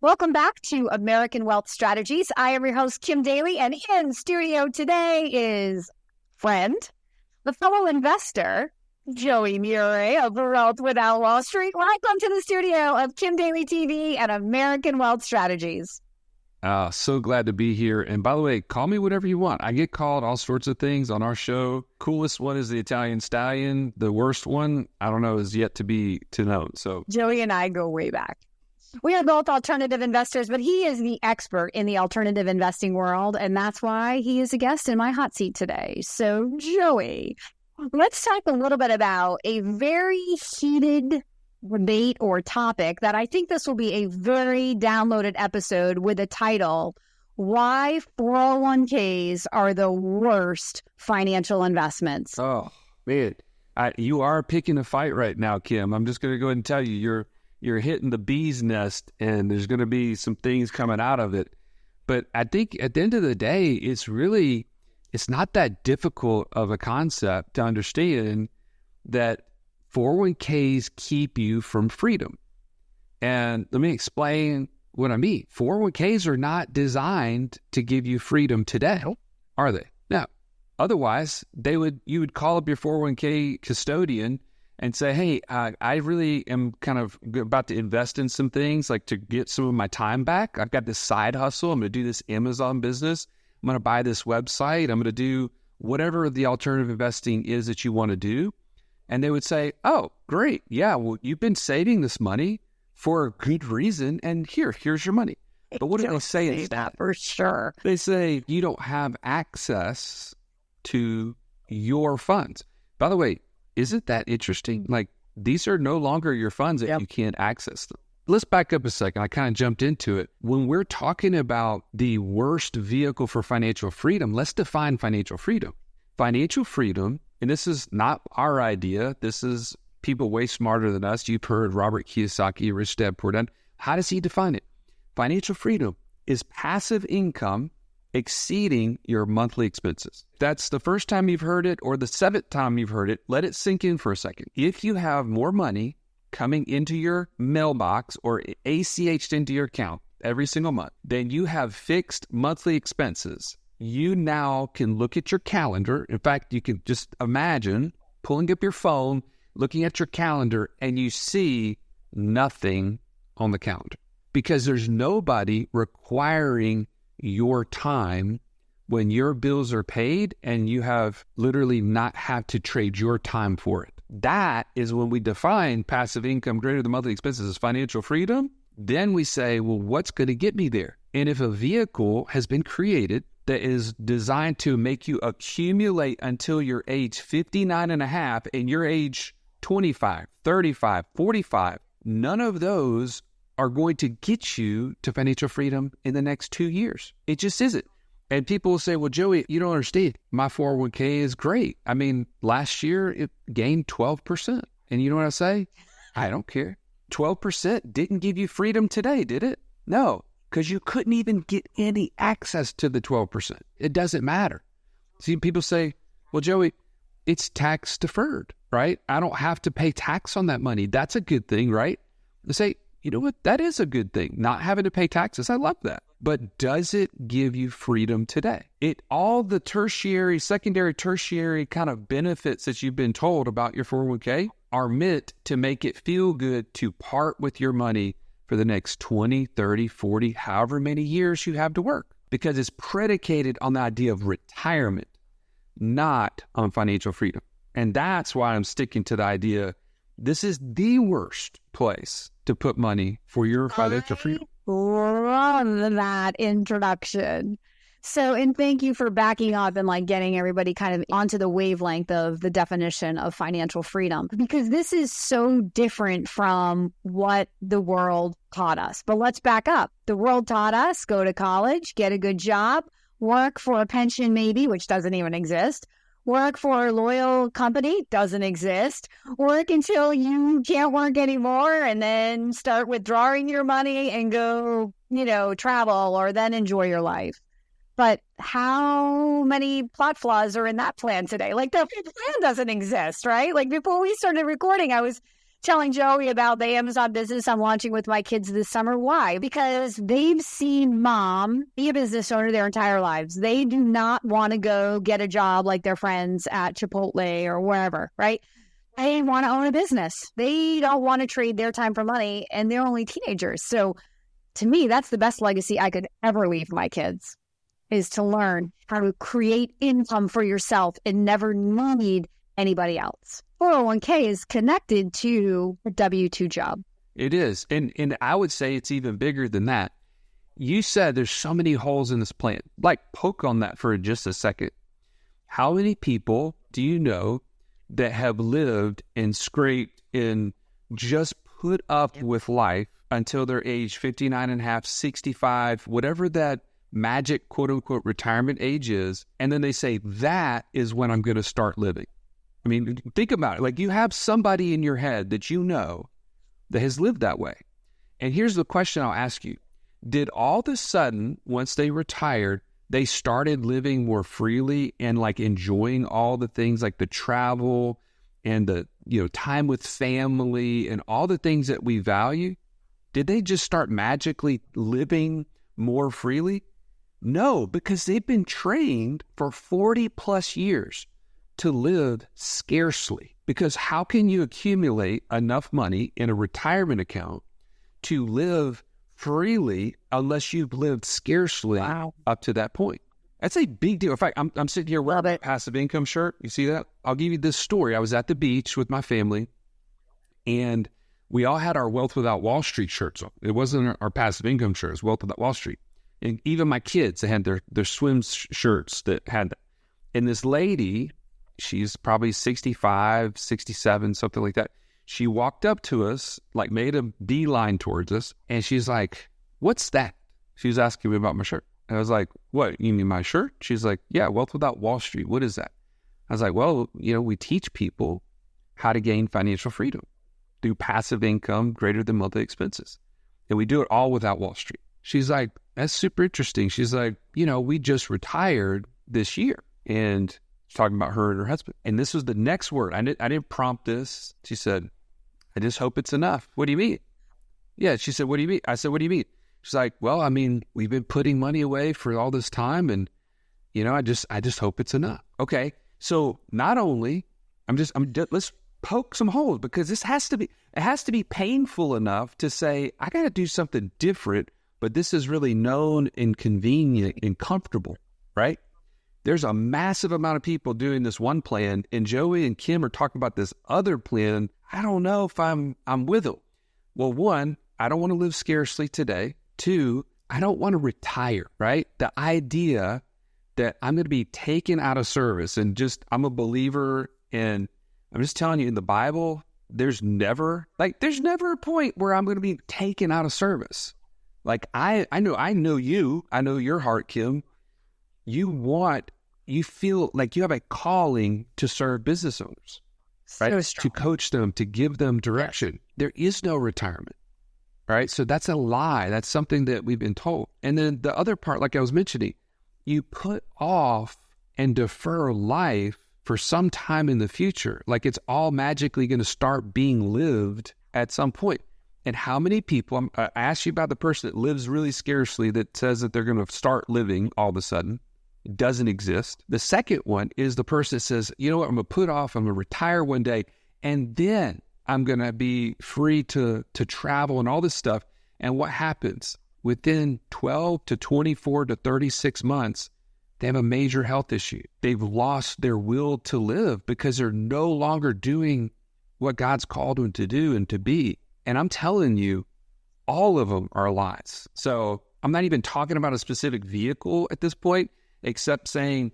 Welcome back to American Wealth Strategies. I am your host, Kim Daly, and in studio today is friend, the fellow investor, Joey Mure of Wealth Without Wall Street. Welcome to the studio of Kim Daly TV and American Wealth Strategies. So glad to be here. And by the way, call me whatever you want. I get called all sorts of things on our show. Coolest one is the Italian Stallion. The worst one, I don't know, is yet to know. So Joey and I go way back. We are both alternative investors, but he is the expert in the alternative investing world, and that's why he is a guest in my hot seat today. So, Joey, let's talk a little bit about a very heated debate or topic that I think this will be a very downloaded episode with the title, Why 401ks Are the Worst Financial Investments. Oh, man, you are picking a fight right now, Kim. I'm just going to go ahead and tell you, you're hitting the bee's nest, and there's going to be some things coming out of it. But I think at the end of the day, it's not that difficult of a concept to understand that 401ks keep you from freedom. And let me explain what I mean. 401ks are not designed to give you freedom today, are they? No. Otherwise, you would call up your 401k custodian and say, hey, I really am kind of about to invest in some things, like to get some of my time back. I've got this side hustle. I'm going to do this Amazon business. I'm going to buy this website. I'm going to do whatever the alternative investing is that you want to do. And they would say, oh, great. Yeah, well, you've been saving this money for a good reason. And here's your money. But what do they say instead? For sure. They say you don't have access to your funds. By the way, isn't that interesting? Like, these are no longer your funds if you can't access them. Let's back up a second. I kind of jumped into it. When we're talking about the worst vehicle for financial freedom, let's define financial freedom. Financial freedom, and this is not our idea. This is people way smarter than us. You've heard Robert Kiyosaki, Rich Dad Poor Dad. How does he define it? Financial freedom is passive income exceeding your monthly expenses. That's the first time you've heard it or the seventh time you've heard it. Let it sink in for a second. If you have more money coming into your mailbox or ACH'd into your account every single month, then you have fixed monthly expenses. You now can look at your calendar. In fact, you can just imagine pulling up your phone, looking at your calendar, and you see nothing on the calendar because there's nobody requiring your time when your bills are paid and you have literally not have to trade your time for it. That is when we define passive income greater than monthly expenses as financial freedom. Then we say, well, what's going to get me there? And if a vehicle has been created that is designed to make you accumulate until you're age 59 and a half and you're age 25, 35, 45, none of those are going to get you to financial freedom in the next 2 years. It just isn't. And people will say, well, Joey, you don't understand. My 401k is great. I mean, last year it gained 12%. And you know what I say? I don't care. 12% didn't give you freedom today, did it? No, because you couldn't even get any access to the 12%. It doesn't matter. See, people say, well, Joey, it's tax deferred, right? I don't have to pay tax on that money. That's a good thing, right? They say, you know what? That is a good thing. Not having to pay taxes. I love that. But does it give you freedom today? All the tertiary, secondary, tertiary kind of benefits that you've been told about your 401k are meant to make it feel good to part with your money for the next 20, 30, 40, however many years you have to work. Because it's predicated on the idea of retirement, not on financial freedom. And that's why I'm sticking to the idea this is the worst place to put money for your financial freedom. Love that introduction. So, and thank you for backing up and like getting everybody kind of onto the wavelength of the definition of financial freedom, because this is so different from what the world taught us. But let's back up. The world taught us go to college, get a good job, work for a pension maybe, which doesn't even exist. Work for a loyal company, doesn't exist. Work until you can't work anymore and then start withdrawing your money and go, travel or then enjoy your life. But how many plot flaws are in that plan today? Like the plan doesn't exist, right? Like before we started recording, I was telling Joey about the Amazon business I'm launching with my kids this summer. Why? Because they've seen mom be a business owner their entire lives. They do not want to go get a job like their friends at Chipotle or wherever, right? They want to own a business. They don't want to trade their time for money, and they're only teenagers. So to me, that's the best legacy I could ever leave my kids, is to learn how to create income for yourself and never need anybody else. 401k is connected to a W-2 job. It is. And I would say it's even bigger than that. You said there's so many holes in this plan. Like, poke on that for just a second. How many people do you know that have lived and scraped and just put up with life until they're age 59 and a half, 65, whatever that magic quote-unquote retirement age is, and then they say, that is when I'm going to start living? I mean, think about it. Like, you have somebody in your head that you know that has lived that way. And here's the question I'll ask you. Did all of a sudden, once they retired, they started living more freely and like enjoying all the things like the travel and the, time with family and all the things that we value? Did they just start magically living more freely? No, because they've been trained for 40 plus years to live scarcely. Because how can you accumulate enough money in a retirement account to live freely unless you've lived scarcely up to that point? That's a big deal. In fact, I'm sitting here wearing a passive income shirt. You see that? I'll give you this story. I was at the beach with my family, and we all had our Wealth Without Wall Street shirts on. It wasn't our passive income shirts, Wealth Without Wall Street. And even my kids, they had their swim shirts that had that. And this lady, she's probably 65, 67, something like that. She walked up to us, like made a beeline towards us, and she's like, "What's that?" She was asking me about my shirt. And I was like, "What, you mean my shirt?" She's like, "Yeah, Wealth Without Wall Street. What is that?" I was like, "Well, we teach people how to gain financial freedom through passive income greater than monthly expenses. And we do it all without Wall Street." She's like, "That's super interesting." She's like, "We just retired this year." And she's talking about her and her husband. And this was the next word. I didn't prompt this. She said, "I just hope it's enough." "What do you mean?" "Yeah." She said, "What do you mean?" I said, "What do you mean?" She's like, "Well, I mean, we've been putting money away for all this time, and I just hope it's enough." Okay, so not only let's poke some holes, because it has to be painful enough to say, I got to do something different, but this is really known and convenient and comfortable, right? There's a massive amount of people doing this one plan, and Joey and Kim are talking about this other plan. I don't know if I'm with them. Well, one, I don't want to live scarcely today. Two, I don't want to retire, right? The idea that I'm going to be taken out of service, and I'm a believer, and I'm just telling you, in the Bible, there's never a point where I'm going to be taken out of service. Like, I know you, I know your heart, Kim. You feel like you have a calling to serve business owners, right? So to coach them, to give them direction. Yes. There is no retirement, right? So that's a lie. That's something that we've been told. And then the other part, like I was mentioning, you put off and defer life for some time in the future. Like, it's all magically going to start being lived at some point. And how many people, I asked you about the person that lives really scarcely, that says that they're going to start living all of a sudden. It doesn't exist. The second one is the person that says, "You know what, I'm going to put off, I'm going to retire one day, and then I'm going to be free to travel and all this stuff." And what happens? Within 12 to 24 to 36 months, they have a major health issue. They've lost their will to live because they're no longer doing what God's called them to do and to be. And I'm telling you, all of them are lies. So I'm not even talking about a specific vehicle at this point, except saying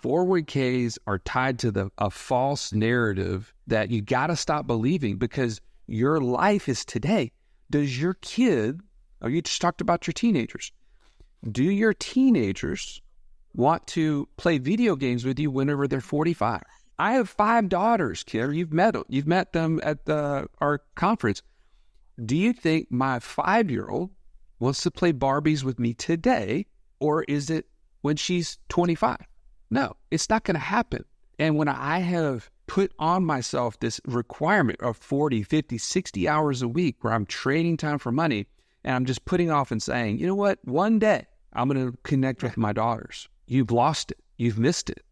401ks are tied to a false narrative that you got to stop believing, because your life is today. Does your kid, or you just talked about your teenagers, do your teenagers want to play video games with you whenever they're 45? I have 5 daughters, Kim. You've met them at our conference. Do you think my 5-year-old wants to play Barbies with me today, or is it when she's 25? No, it's not going to happen. And when I have put on myself this requirement of 40, 50, 60 hours a week where I'm trading time for money, and I'm just putting off and saying, you know what, one day I'm going to connect with my daughters. You've lost it. You've missed it.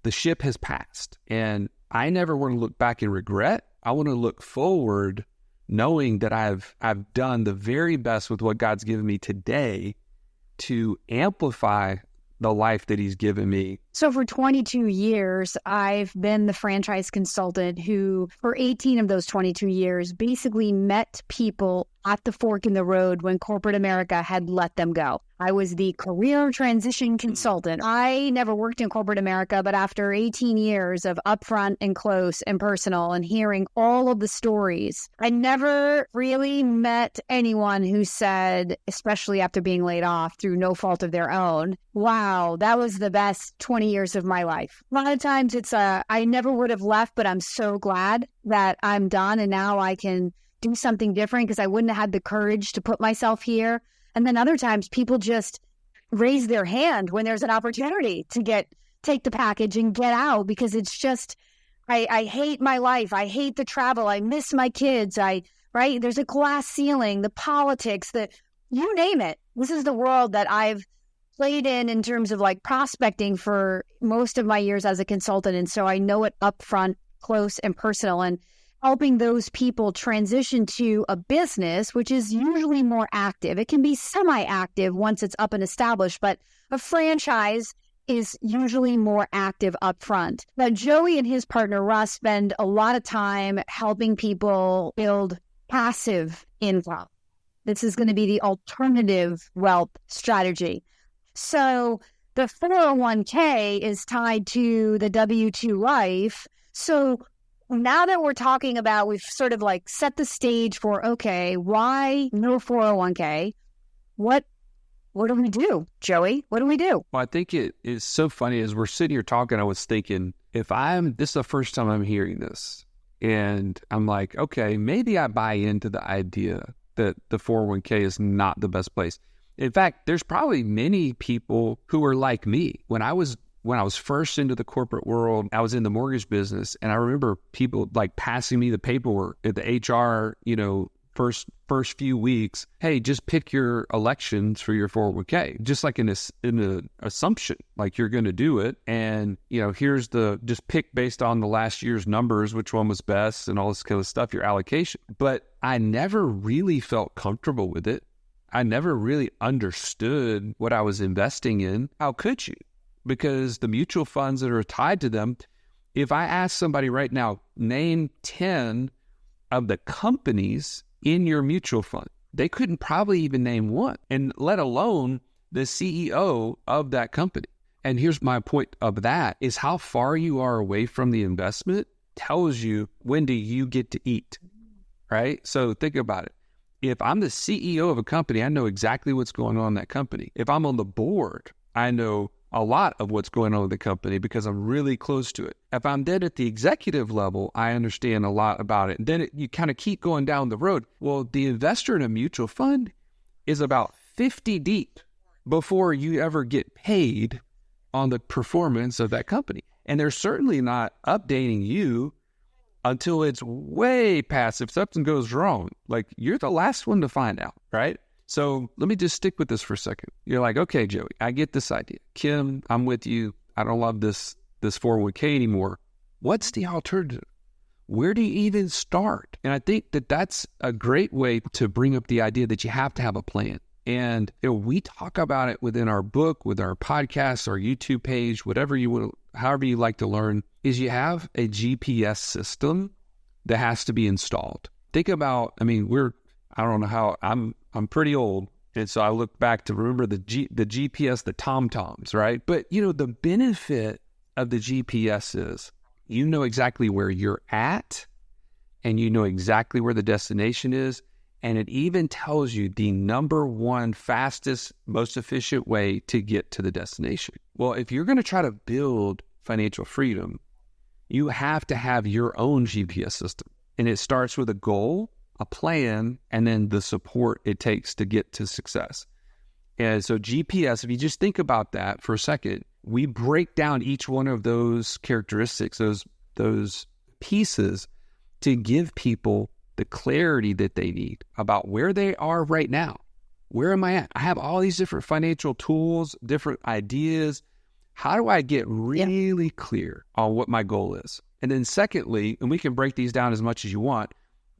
The ship has passed. And I never want to look back and regret. I want to look forward knowing that I've done the very best with what God's given me today to amplify the life that he's given me. So for 22 years, I've been the franchise consultant who, for 18 of those 22 years, basically met people at the fork in the road when corporate America had let them go. I was the career transition consultant. I never worked in corporate America, but after 18 years of upfront and close and personal and hearing all of the stories, I never really met anyone who said, especially after being laid off through no fault of their own, wow, that was the best 20 years of my life. A lot of times it's I never would have left, but I'm so glad that I'm done and now I can do something different because I wouldn't have had the courage to put myself here. And then other times people just raise their hand when there's an opportunity to take the package and get out because it's just, I hate my life. I hate the travel. I miss my kids. Right? There's a glass ceiling, the politics, you name it. This is the world that I've played in terms of like prospecting for most of my years as a consultant. And so I know it upfront, close and personal, and helping those people transition to a business, which is usually more active. It can be semi-active once it's up and established, but a franchise is usually more active upfront. Now, Joey and his partner, Russ, spend a lot of time helping people build passive income. This is going to be the alternative wealth strategy. So the 401k is tied to the W-2 life. So now that we're talking about, we've sort of like set the stage for, okay, why no 401k? What do we do, Joey? What do we do? Well, I think it is so funny as we're sitting here talking, I was thinking, this is the first time I'm hearing this. And I'm like, okay, maybe I buy into the idea that the 401k is not the best place. In fact, there's probably many people who are like me. When I was first into the corporate world, I was in the mortgage business, and I remember people like passing me the paperwork at the HR, first few weeks. Hey, just pick your elections for your 401k, just like in an assumption, like you're going to do it. And, here's just pick based on the last year's numbers, which one was best and all this kind of stuff, your allocation. But I never really felt comfortable with it. I never really understood what I was investing in. How could you? Because the mutual funds that are tied to them, if I ask somebody right now, name 10 of the companies in your mutual fund, they couldn't probably even name one, and let alone the CEO of that company. And here's my point of that is how far you are away from the investment tells you when do you get to eat, right? So think about it. If I'm the CEO of a company, I know exactly what's going on in that company. If I'm on the board, I know a lot of what's going on with the company because I'm really close to it. If I'm then at the executive level, I understand a lot about it. And then you kind of keep going down the road. Well, the investor in a mutual fund is about 50 deep before you ever get paid on the performance of that company. And they're certainly not updating you until it's way past. If something goes wrong, like you're the last one to find out, right? So let me just stick with this for a second. You're like, okay, Joey, I get this idea. Kim, I'm with you. I don't love this 401k anymore. What's the alternative? Where do you even start? And I think that that's a great way to bring up the idea that you have to have a plan. And we talk about it within our book, with our podcast, our YouTube page, whatever you want, however you like to learn, is you have a GPS system that has to be installed. Think about, I don't know how, I'm pretty old. And so I look back to remember the GPS, the TomToms, right? But, the benefit of the GPS is you know exactly where you're at and you know exactly where the destination is. And it even tells you the number one fastest, most efficient way to get to the destination. Well, if you're going to try to build financial freedom, you have to have your own GPS system. And it starts with a goal, a plan, and then the support it takes to get to success. And so GPS, if you just think about that for a second, we break down each one of those characteristics, those those pieces to give people the clarity that they need about where they are right now. Where am I at? I have all these different financial tools, different ideas. How do I get really clear on what my goal is? And then secondly, and we can break these down as much as you want,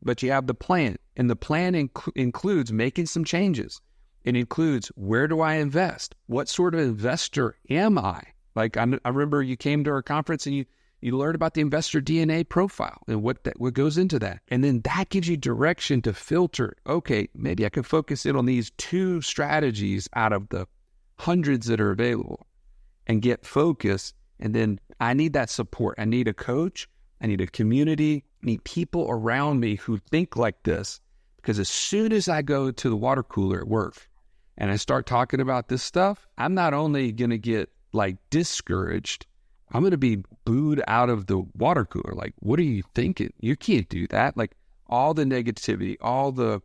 but you have the plan. And the plan includes making some changes. It includes, where do I invest? What sort of investor am I? Like, I remember you came to our conference and you learned about the investor DNA profile and what goes into that. And then that gives you direction to filter, okay, maybe I can focus in on these 2 strategies out of the hundreds that are available and get focused. And then I need that support. I need a coach. I need a community. I need people around me who think like this. Because as soon as I go to the water cooler at work and I start talking about this stuff, I'm not only going to get like discouraged, I'm going to be booed out of the water cooler. Like, what are you thinking? You can't do that. Like, all the negativity, all the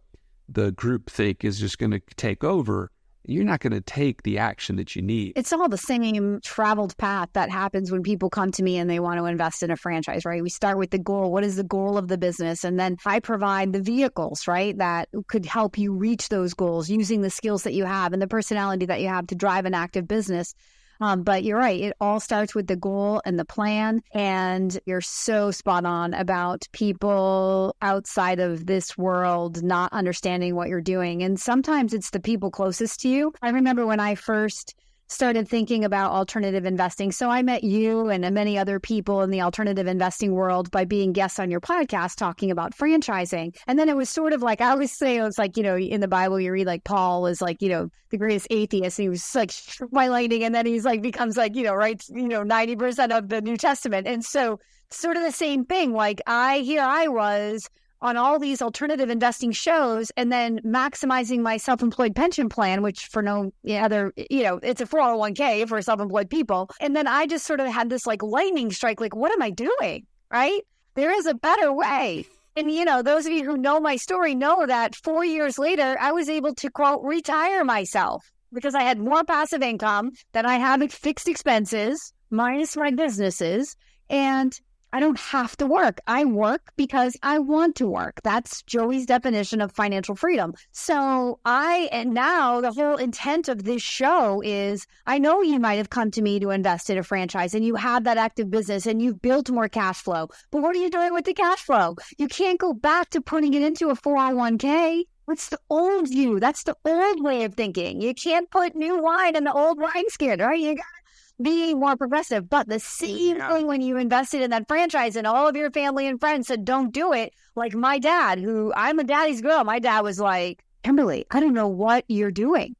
group think is just going to take over. You're not going to take the action that you need. It's all the same traveled path that happens when people come to me and they want to invest in a franchise, right? We start with the goal. What is the goal of the business? And then I provide the vehicles, right, that could help you reach those goals using the skills that you have and the personality that you have to drive an active business. But you're right. It all starts with the goal and the plan. And you're so spot on about people outside of this world not understanding what you're doing. And sometimes it's the people closest to you. I remember when I first started thinking about alternative investing. So I met you and many other people in the alternative investing world by being guests on your podcast talking about franchising. And then it was sort of like, I always say, it was like, in the Bible, you read like Paul is like, the greatest atheist. And he was like struck by lightning. And then he's like, becomes like, writes, 90% of the New Testament. And so sort of the same thing. Like I was on all these alternative investing shows and then maximizing my self-employed pension plan, which for no other, it's a 401k for self-employed people. And then I just sort of had this like lightning strike, like, what am I doing? Right? There is a better way. And, those of you who know my story know that 4 years later, I was able to, quote, retire myself because I had more passive income than I had fixed expenses minus my businesses. And I don't have to work. I work because I want to work. That's Joey's definition of financial freedom. So and now the whole intent of this show is, I know you might have come to me to invest in a franchise and you have that active business and you've built more cash flow. But what are you doing with the cash flow? You can't go back to putting it into a 401k. That's the old view. That's the old way of thinking. You can't put new wine in the old wineskin, right? You got be more progressive. But the same thing when you invested in that franchise and all of your family and friends said, don't do it. Like my dad, who I'm a daddy's girl. My dad was like, Kimberly, I don't know what you're doing.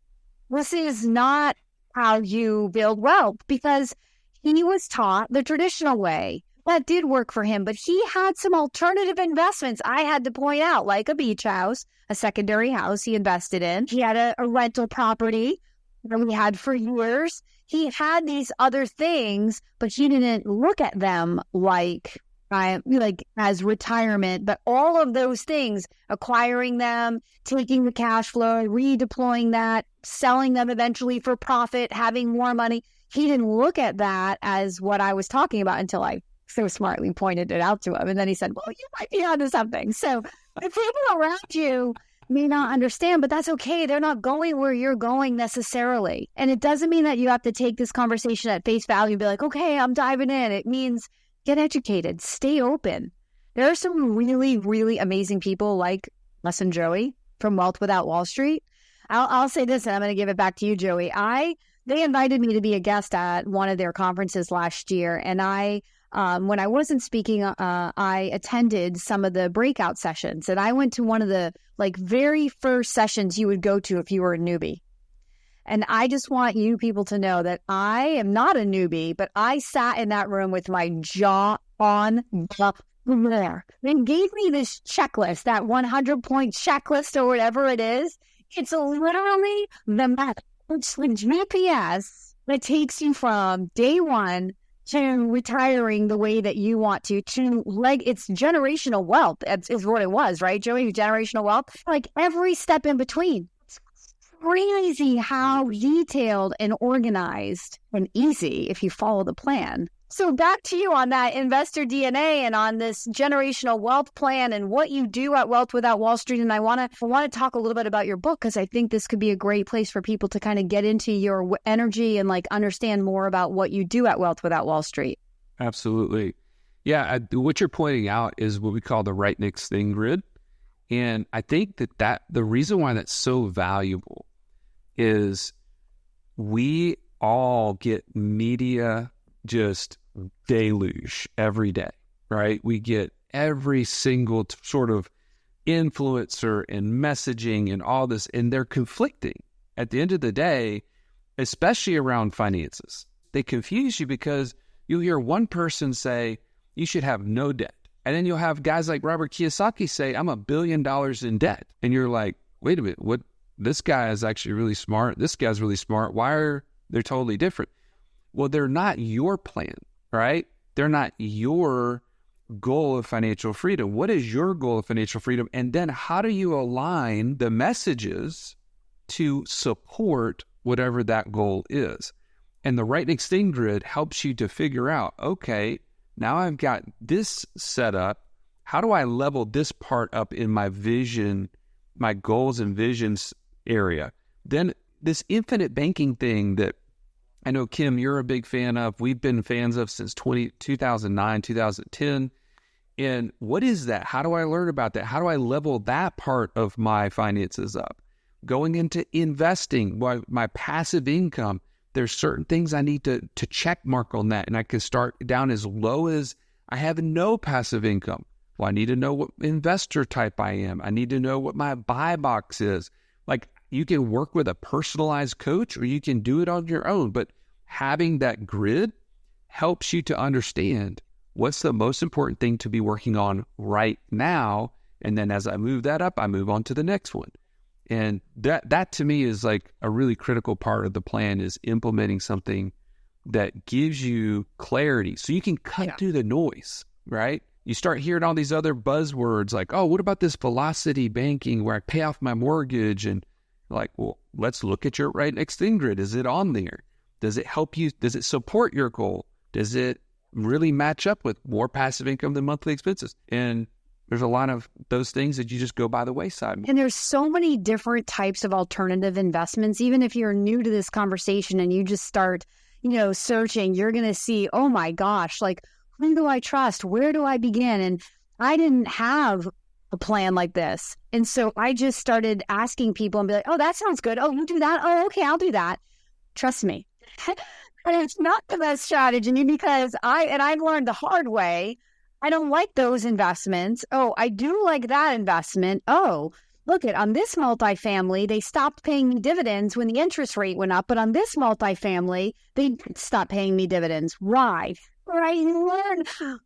This is not how you build wealth, because he was taught the traditional way. That did work for him, but he had some alternative investments I had to point out, like a beach house, a secondary house he invested in. He had a rental property that we had for years. He had these other things, but he didn't look at them like as retirement. But all of those things, acquiring them, taking the cash flow, redeploying that, selling them eventually for profit, having more money, he didn't look at that as what I was talking about until I so smartly pointed it out to him. And then he said, well, you might be onto something. So the people around you may not understand, but that's okay. They're not going where you're going necessarily. And it doesn't mean that you have to take this conversation at face value and be like, okay, I'm diving in. It means get educated, stay open. There are some really, really amazing people like Les and Joey from Wealth Without Wall Street. I'll say this, and I'm going to give it back to you, Joey. They invited me to be a guest at one of their conferences last year. And when I wasn't speaking, I attended some of the breakout sessions, and I went to one of the very first sessions you would go to if you were a newbie. And I just want you people to know that I am not a newbie, but I sat in that room with my jaw on the floor. They gave me this checklist, that 100-point checklist or whatever it is. It's literally the method. It's the GPS that takes you from day one to retiring the way that you want to it's generational wealth is what it was, right, Joey? Generational wealth, like every step in between. It's crazy how detailed and organized and easy, if you follow the plan, So back to you on that investor DNA and on this generational wealth plan and what you do at Wealth Without Wall Street. And I want to talk a little bit about your book, because I think this could be a great place for people to kind of get into your energy and like understand more about what you do at Wealth Without Wall Street. Absolutely. Yeah. What you're pointing out is what we call the right next thing grid. And I think that the reason why that's so valuable is we all get media just deluge every day, right? We get every single sort of influencer and messaging and all this, and they're conflicting at the end of the day, especially around finances. They confuse you because you'll hear one person say you should have no debt. And then you'll have guys like Robert Kiyosaki say, I'm $1 billion in debt. And you're like, wait a minute, what? This guy is actually really smart. This guy's really smart. Why are they totally different? Well, they're not your plan, right? They're not your goal of financial freedom. What is your goal of financial freedom? And then how do you align the messages to support whatever that goal is? And the right next thing grid helps you to figure out, okay, now I've got this set up. How do I level this part up in my vision, my goals and visions area? Then this infinite banking thing that I know, Kim, you're a big fan of, we've been fans of since 2009, 2010. And what is that? How do I learn about that? How do I level that part of my finances up? Going into investing, my passive income, there's certain things I need to check mark on that. And I can start down as low as I have no passive income. Well, I need to know what investor type I am. I need to know what my buy box is. Like, you can work with a personalized coach or you can do it on your own. But having that grid helps you to understand what's the most important thing to be working on right now. And then as I move that up, I move on to the next one. And that to me is like a really critical part of the plan, is implementing something that gives you clarity so you can cut through the noise, right? You start hearing all these other buzzwords like, oh, what about this velocity banking where I pay off my mortgage? And like, well, let's look at your right next thing grid. Is it on there? Does it help you? Does it support your goal? Does it really match up with more passive income than monthly expenses? And there's a lot of those things that you just go by the wayside. And there's so many different types of alternative investments. Even if you're new to this conversation and you just start, searching, you're going to see, oh my gosh, like, who do I trust? Where do I begin? And I didn't have a plan like this. And so I just started asking people and be like, oh, that sounds good. Oh, you do that? Oh, okay, I'll do that. Trust me. And it's not the best strategy because I've learned the hard way. I don't like those investments. Oh, I do like that investment. Oh, look on this multifamily, they stopped paying me dividends when the interest rate went up. But on this multifamily, they stopped paying me dividends. Why? Right? You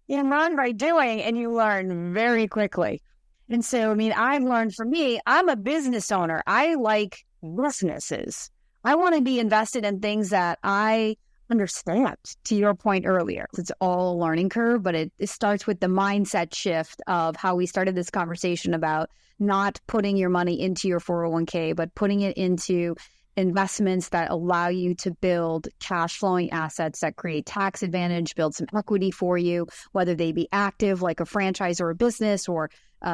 learn by doing, and you learn very quickly. And so, I've learned, for me, I'm a business owner. I like businesses. I want to be invested in things that I understand, to your point earlier. It's all a learning curve, but it starts with the mindset shift of how we started this conversation about not putting your money into your 401k, but putting it into investments that allow you to build cash flowing assets that create tax advantage, build some equity for you, whether they be active like a franchise or a business, or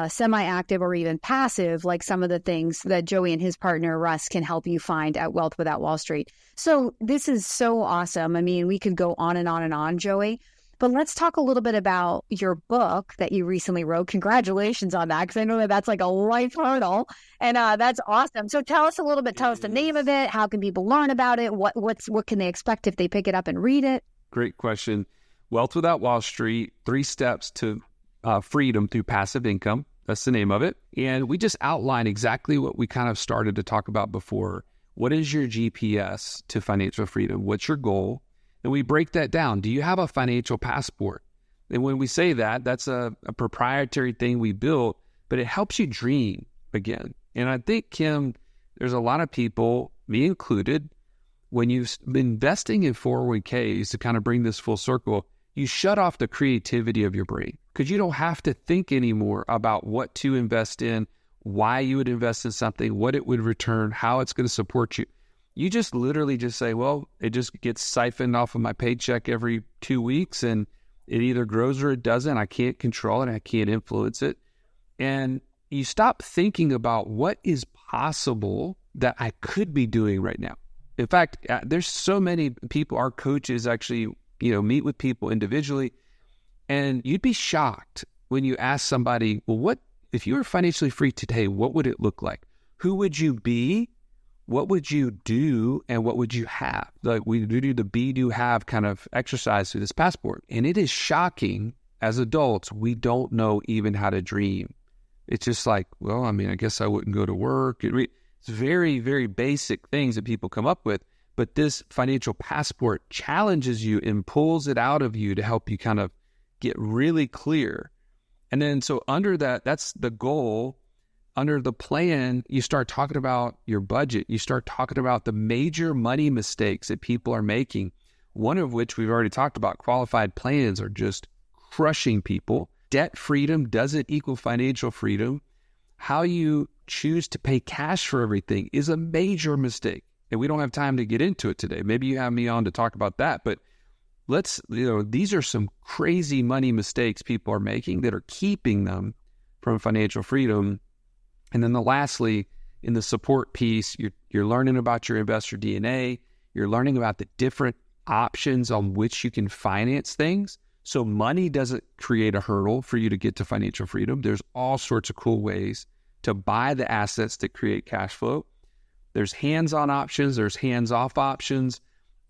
semi-active or even passive like some of the things that Joey and his partner Russ can help you find at Wealth Without Wall Street. So this is so awesome. We could go on and on and on, Joey. But let's talk a little bit about your book that you recently wrote. Congratulations on that, because I know that that's like a life hurdle, and that's awesome. So tell us a little bit. Tell us the name of it. How can people learn about it? What can they expect if they pick it up and read it? Great question. Wealth Without Wall Street: 3 Steps to Freedom Through Passive Income. That's the name of it. And we just outline exactly what we kind of started to talk about before. What is your GPS to financial freedom? What's your goal? And we break that down. Do you have a financial passport? And when we say that, that's a proprietary thing we built, but it helps you dream again. And I think, Kim, there's a lot of people, me included, when you've been investing in 401ks, to kind of bring this full circle, you shut off the creativity of your brain because you don't have to think anymore about what to invest in, why you would invest in something, what it would return, how it's going to support you. You just literally just say, well, it just gets siphoned off of my paycheck every 2 weeks, and it either grows or it doesn't. I can't control it. I can't influence it. And you stop thinking about what is possible that I could be doing right now. In fact, there's so many people, our coaches actually, meet with people individually, and you'd be shocked when you ask somebody, well, what if you were financially free today, what would it look like? Who would you be? What would you do? And what would you have? Like we do the be, do, have kind of exercise through this passport. And it is shocking as adults, we don't know even how to dream. It's just like, well, I mean, I guess I wouldn't go to work. It's very, very basic things that people come up with. But this financial passport challenges you and pulls it out of you to help you kind of get really clear. And then so under that, that's the goal. Under the plan, you start talking about your budget. You start talking about the major money mistakes that people are making, one of which we've already talked about. Qualified plans are just crushing people. Debt freedom doesn't equal financial freedom. How you choose to pay cash for everything is a major mistake. And we don't have time to get into it today. Maybe you have me on to talk about that. But these are some crazy money mistakes people are making that are keeping them from financial freedom. And then lastly, in the support piece, you're learning about your investor DNA. You're learning about the different options on which you can finance things. So money doesn't create a hurdle for you to get to financial freedom. There's all sorts of cool ways to buy the assets that create cash flow. There's hands-on options, there's hands-off options,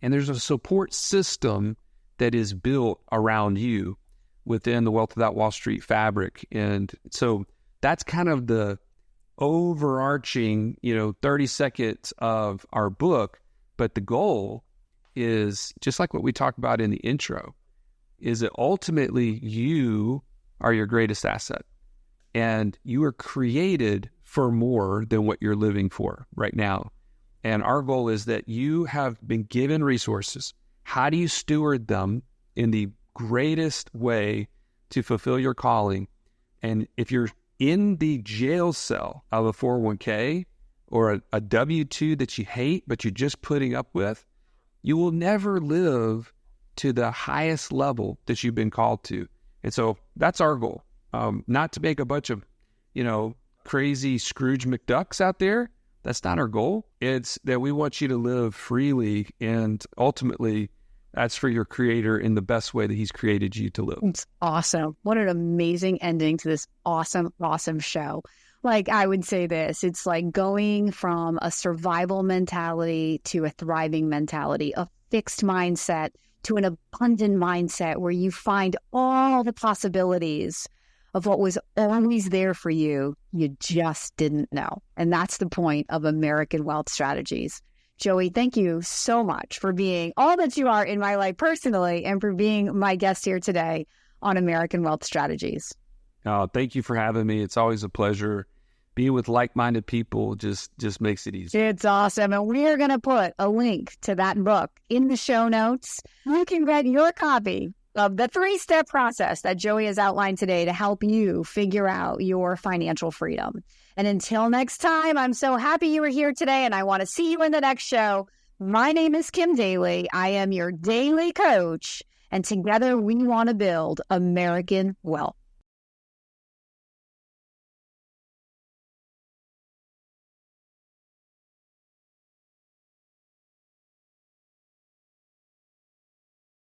and there's a support system that is built around you within the Wealth Without Wall Street fabric. And so that's kind of the overarching, 30 seconds of our book. But the goal is just like what we talked about in the intro, is that ultimately you are your greatest asset and you are created for more than what you're living for right now. And our goal is that you have been given resources. How do you steward them in the greatest way to fulfill your calling? And if you're in the jail cell of a 401k or a W-2 that you hate, but you're just putting up with, you will never live to the highest level that you've been called to. And so that's our goal. Not to make a bunch of, crazy Scrooge McDucks out there. That's not our goal. It's that we want you to live freely, and ultimately that's for your creator in the best way that he's created you to live. It's awesome. What an amazing ending to this awesome, awesome show. Like I would say this, it's like going from a survival mentality to a thriving mentality, a fixed mindset to an abundant mindset where you find all the possibilities of what was always there for you. You just didn't know. And that's the point of American Wealth Strategies. Joey, thank you so much for being all that you are in my life personally and for being my guest here today on American Wealth Strategies. Thank you for having me. It's always a pleasure. Being with like-minded people just makes it easy. It's awesome. And we are going to put a link to that book in the show notes. You can get your copy of the 3-step process that Joey has outlined today to help you figure out your financial freedom. And until next time, I'm so happy you were here today, and I want to see you in the next show. My name is Kim Daly. I am your daily coach, and together we want to build American wealth.